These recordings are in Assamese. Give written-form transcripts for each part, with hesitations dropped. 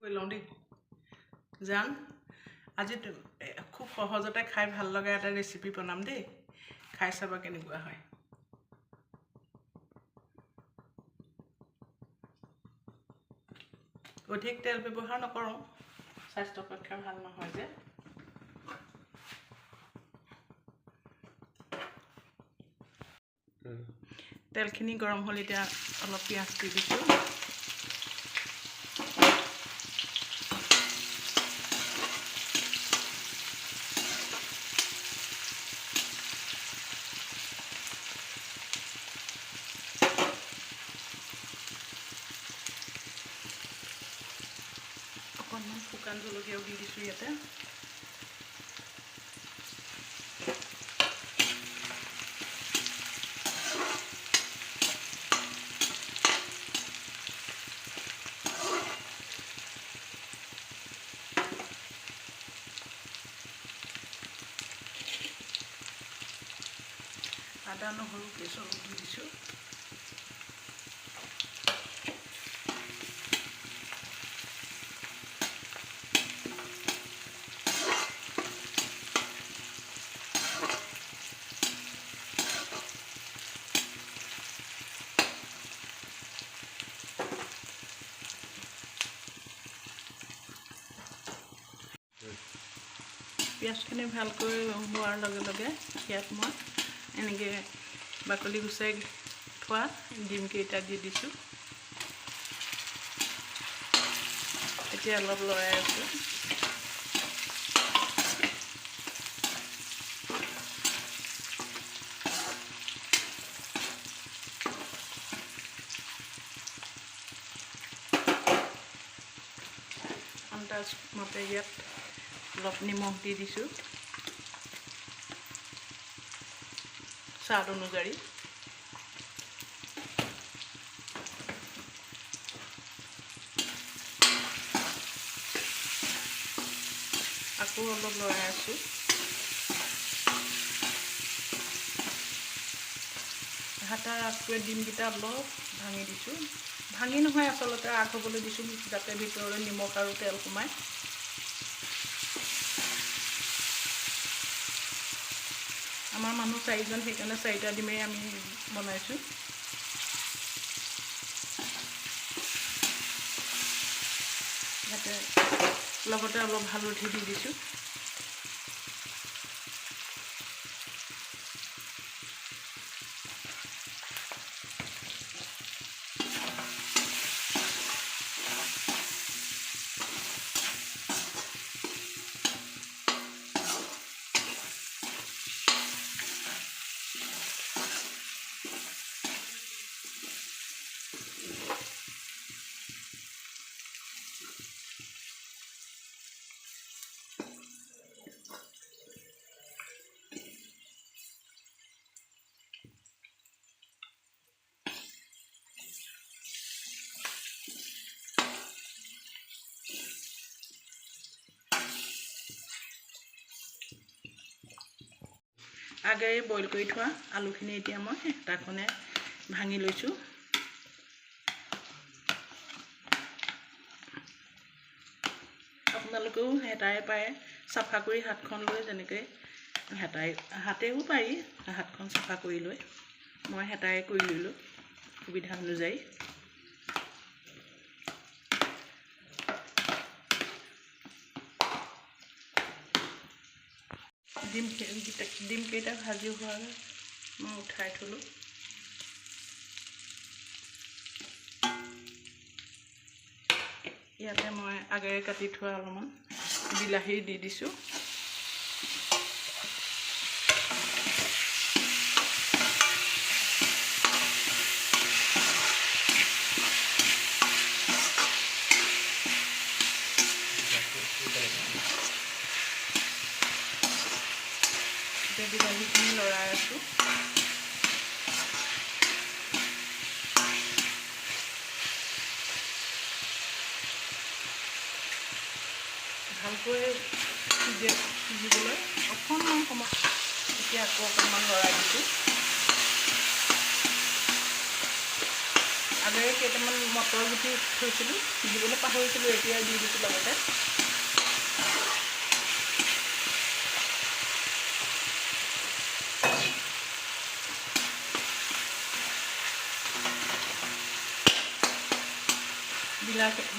কৈ লওঁ দেই জান আজি খুব সহজতে খাই ভাল লগা এটা ৰেচিপি বনাম দেই খাই চাবা কেনেকুৱা হয় অধিক তেল ব্যৱহাৰ নকৰোঁ স্বাস্থ্যৰ পক্ষে ভাল নহয় যে তেলখিনি গৰম হ'ল এতিয়া অলপ পিঁয়াজ দি দিছোঁ অকণমান শুকান জলকীয়াও দি দিছোঁ ইয়াতে আদা নহৰু পেষ্ট অলপ দি দিছোঁ পিঁয়াজখিনি ভালকৈ হোৱাৰ লগে লগে ইয়াত মই এনেকৈ বাকলি গুচাই থোৱা ডিমকেইটা দি দিছোঁ এতিয়া অলপ লৰাই আছোঁ আন্দাজ মতে ইয়াত অলপ নিমখ দি দিছোঁ স্বাদ অনুযায়ী আকৌ অলপ লৰাই আছোঁ হাতাৰ আগটোৱে ডিমকেইটা অলপ ভাঙি দিছোঁ ভাঙি নহয় আচলতে আগ হ'বলৈ দিছোঁ যাতে ভিতৰলৈ নিমখ আৰু তেল সোমায় আমাৰ মানুহ 4জন সেইকাৰণে 4টা ডিমেই আমি বনাইছোঁ ইয়াতে লগতে অলপ হালধি দি দিছোঁ আগেয়ে বইল কৰি থোৱা আলুখিনি এতিয়া মই হেতাখনে ভাঙি লৈছোঁ আপোনালোকেও হেতাই পায় চাফা কৰি হাতখন লৈ যেনেকৈ হাতেও পাৰি হাতখন চাফা কৰি লৈ মই হেতাই কৰি ল'লোঁ সুবিধা অনুযায়ী ডিমকেইটা ভাজি হোৱালৈ মই উঠাই থ'লোঁ ইয়াতে মই আগেয়ে কাটি থোৱা অলপমান বিলাহী দি দিছোঁ বিলাহীখিনি লৰাই আছোঁ ভালকৈ সিজিবলৈ অকণমান সময় এতিয়া আকৌ অকণমান লৰাই দিছোঁ আগেয়ে কেইটামান মটৰ গুটি থৈছিলোঁ, দিবলৈ পাহৰিছিলোঁ, এতিয়া দি দিছোঁ লগতে।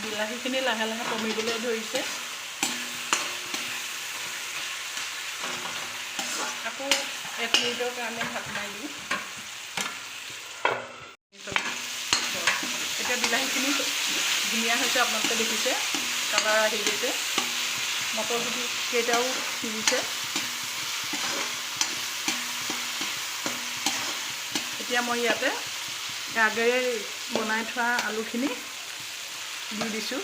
বিলাহীখিনি লাহে লাহে কমিবলৈ ধৰিছে। আকৌ 1 মিনিটৰ কাৰণে ভাত মাৰি দিওঁ। এতিয়া বিলাহীখিনি ধুনীয়া হৈছে, আপোনালোকে দেখিছে কালাৰ আহি গৈছে, মটৰ গুটি কেইটাও সিজিছে। এতিয়া মই ইয়াতে আগেয়ে বনাই থোৱা আলুখিনি দি দিছোঁ।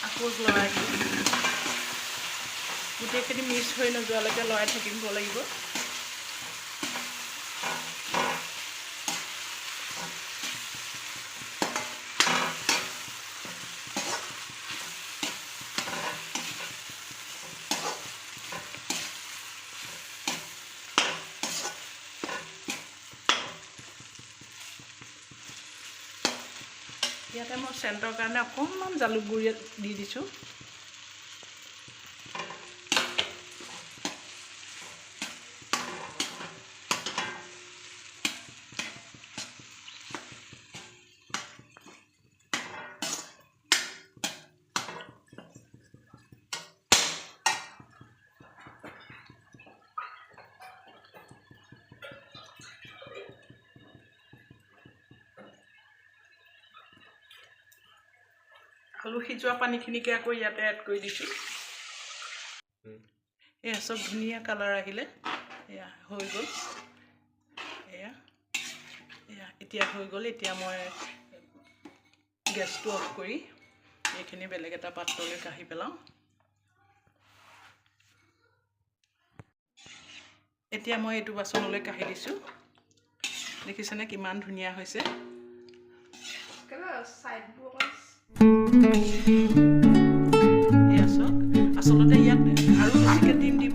আকৌ লৰাই দিওঁ, গোটেইখিনি মিক্স হৈ নোযোৱালৈকে লৰাই থাকিব লাগিব। ইয়াতে মই চেণ্টৰ কাৰণে অকণমান জালুক গুড়ি দি দিছোঁ। আলু সিজোৱা পানীখিনিকে আকৌ ইয়াতে এড কৰি দিছোঁ। এয়া চব ধুনীয়া কালাৰ আহিলে, এয়া হৈ গ'ল। এয়া এতিয়া হৈ গ'ল। এতিয়া মই গেছটো অফ কৰি এইখিনি বেলেগ এটা পাত্ৰলৈ কাঢ়ি পেলাওঁ। এতিয়া মই এইটো বাচনলৈ কাঢ়ি দিছোঁ। দেখিছেনে কিমান ধুনীয়া হৈছে। এয়া চাওক, আচলতে ইয়াত আৰু বেছিকৈ ডিম দিব